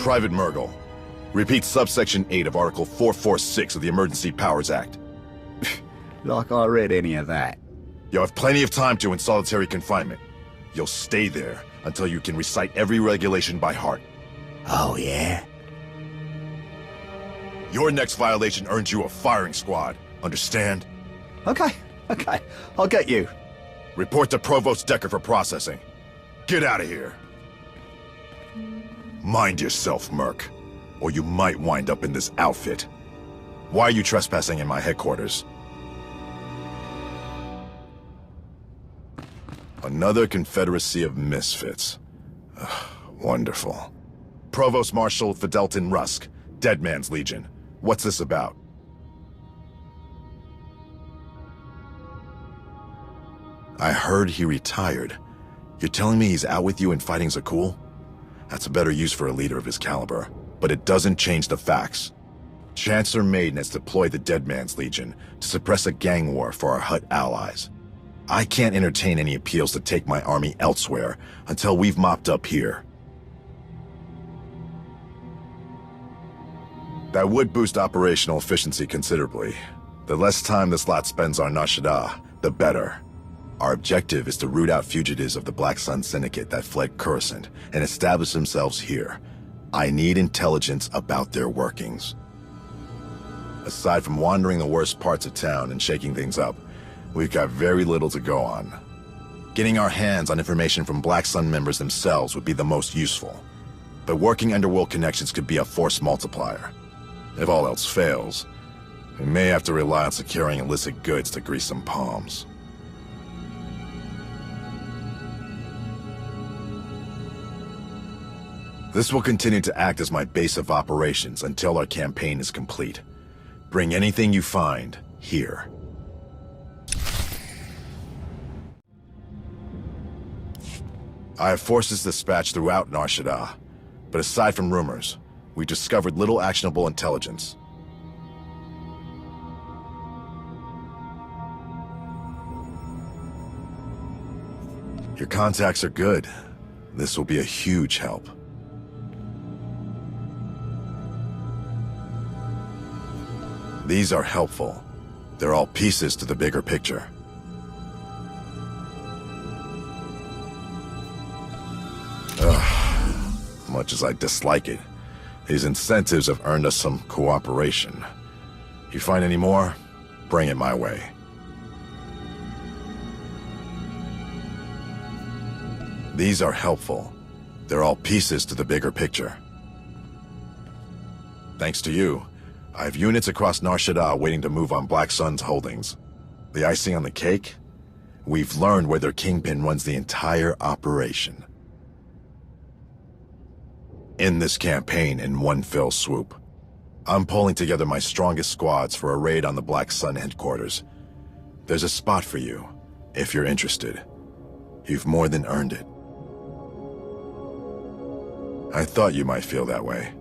Private Murgle. Repeat subsection 8 of Article 446 of the Emergency Powers Act. Like I read any of that. You'll have plenty of time to in solitary confinement. You'll stay there until you can recite every regulation by heart. Oh, yeah? Your next violation earns you a firing squad. Understand? Okay. I'll get you. Report to Provost Decker for processing. Get out of here. Mind yourself, Merc, or you might wind up in this outfit. Why are you trespassing in my headquarters? Another confederacy of misfits. Ugh, wonderful. Provost Marshal Fideltin Rusk, Dead Man's Legion. What's this about? I heard he retired. You're telling me he's out with you and fighting Zakul? That's a better use for a leader of his caliber, but it doesn't change the facts. Chancellor Maiden has deployed the Dead Man's Legion to suppress a gang war for our Hutt allies. I can't entertain any appeals to take my army elsewhere until we've mopped up here. That would boost operational efficiency considerably. The less time this lot spends on Nar Shaddaa, the better. Our objective is to root out fugitives of the Black Sun Syndicate that fled Coruscant and establish themselves here. I need intelligence about their workings. Aside from wandering the worst parts of town and shaking things up, we've got very little to go on. Getting our hands on information from Black Sun members themselves would be the most useful. But working underworld connections could be a force multiplier. If all else fails, we may have to rely on securing illicit goods to grease some palms. This will continue to act as my base of operations until our campaign is complete. Bring anything you find here. I have forces dispatched throughout Nar Shaddaa, but aside from rumors, we discovered little actionable intelligence. Your contacts are good. This will be a huge help. These are helpful. They're all pieces to the bigger picture. Much as I dislike it, these incentives have earned us some cooperation. You find any more, bring it my way. These are helpful. They're all pieces to the bigger picture. Thanks to you, I have units across Nar Shaddaa waiting to move on Black Sun's holdings. The icing on the cake? We've learned where their kingpin runs the entire operation. In this campaign in one fell swoop. I'm pulling together my strongest squads for a raid on the Black Sun headquarters. There's a spot for you, if you're interested. You've more than earned it. I thought you might feel that way.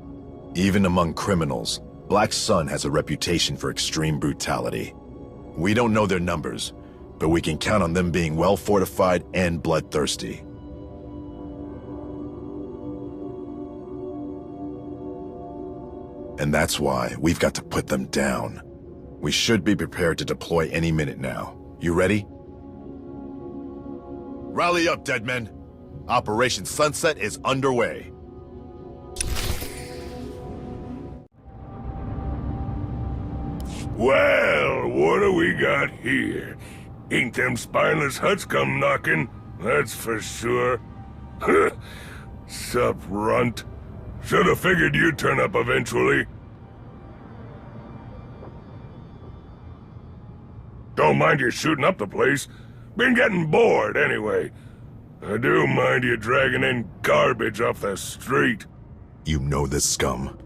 Even among criminals, Black Sun has a reputation for extreme brutality. We don't know their numbers, but we can count on them being well fortified and bloodthirsty. And that's why we've got to put them down. We should be prepared to deploy any minute now. You ready? Rally up, dead men. Operation Sunset is underway. Well, what do we got here? Ain't them spineless Hutts come knocking, that's for sure. Sup, runt? Should've figured you'd turn up eventually. Don't mind you shooting up the place. Been getting bored, anyway. I do mind you dragging in garbage off the street. You know this scum.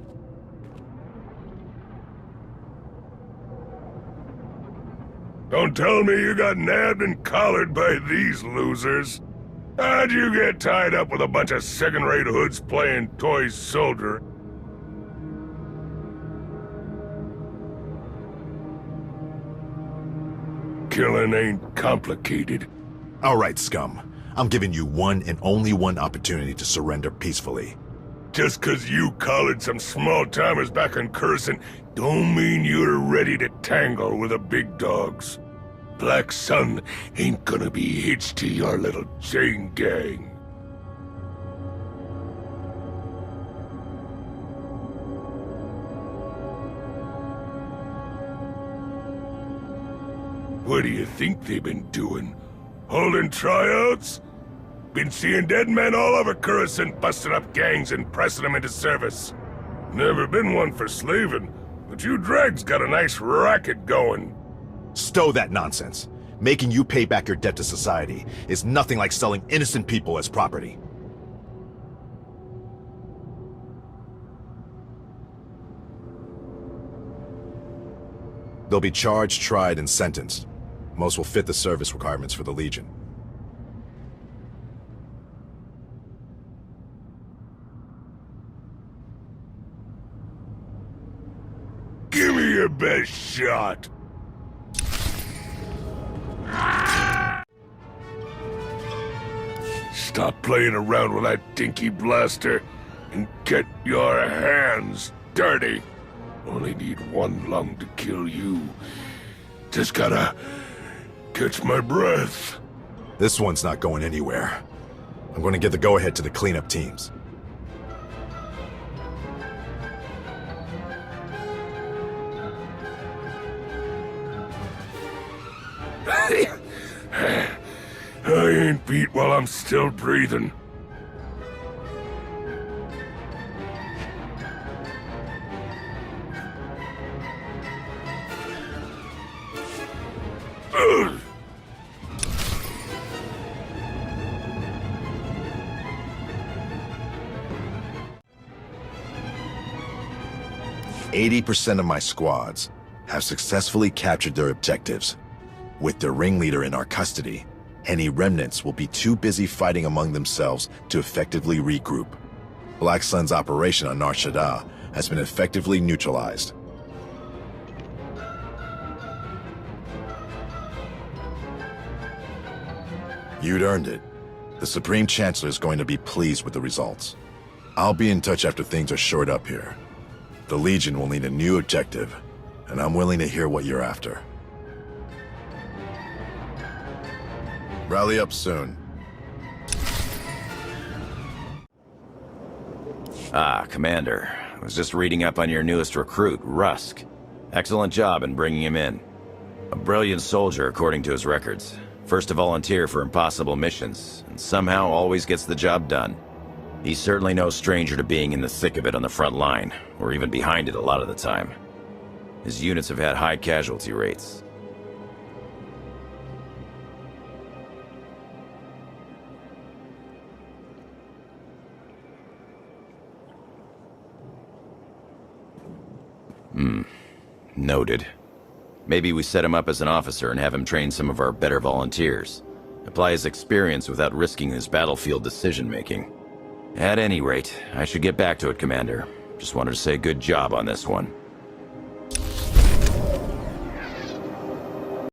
Don't tell me you got nabbed and collared by these losers. How'd you get tied up with a bunch of second-rate hoods playing toy soldier? Killing ain't complicated. All right, scum. I'm giving you one and only one opportunity to surrender peacefully. Just 'cause you collared some small-timers back in Coruscant don't mean you're ready to tangle with the big dogs. Black Sun ain't gonna be hitched to your little chain gang. What do you think they've been doing? Holding tryouts? Been seeing dead men all over Coruscant, busting up gangs and pressing them into service. Never been one for slaving, but you dregs got a nice racket going. Stow that nonsense. Making you pay back your debt to society is nothing like selling innocent people as property. They'll be charged, tried, and sentenced. Most will fit the service requirements for the Legion. Give me your best shot. Stop playing around with that dinky blaster and get your hands dirty. Only need one lung to kill you. Just gotta catch my breath. This one's not going anywhere. I'm going to give the go-ahead to the cleanup teams. I ain't beat while I'm still breathing. Ugh. 80% of my squads have successfully captured their objectives. With their ringleader in our custody, any remnants will be too busy fighting among themselves to effectively regroup. Black Sun's operation on Nar Shaddaa has been effectively neutralized. You'd earned it. The Supreme Chancellor is going to be pleased with the results. I'll be in touch after things are shored up here. The Legion will need a new objective, and I'm willing to hear what you're after. Rally up soon. Ah, Commander. I was just reading up on your newest recruit, Rusk. Excellent job in bringing him in. A brilliant soldier, according to his records. First to volunteer for impossible missions, and somehow always gets the job done. He's certainly no stranger to being in the thick of it on the front line, or even behind it a lot of the time. His units have had high casualty rates. Noted. Maybe we set him up as an officer and have him train some of our better volunteers. Apply his experience without risking his battlefield decision-making. At any rate, I should get back to it, Commander. Just wanted to say good job on this one.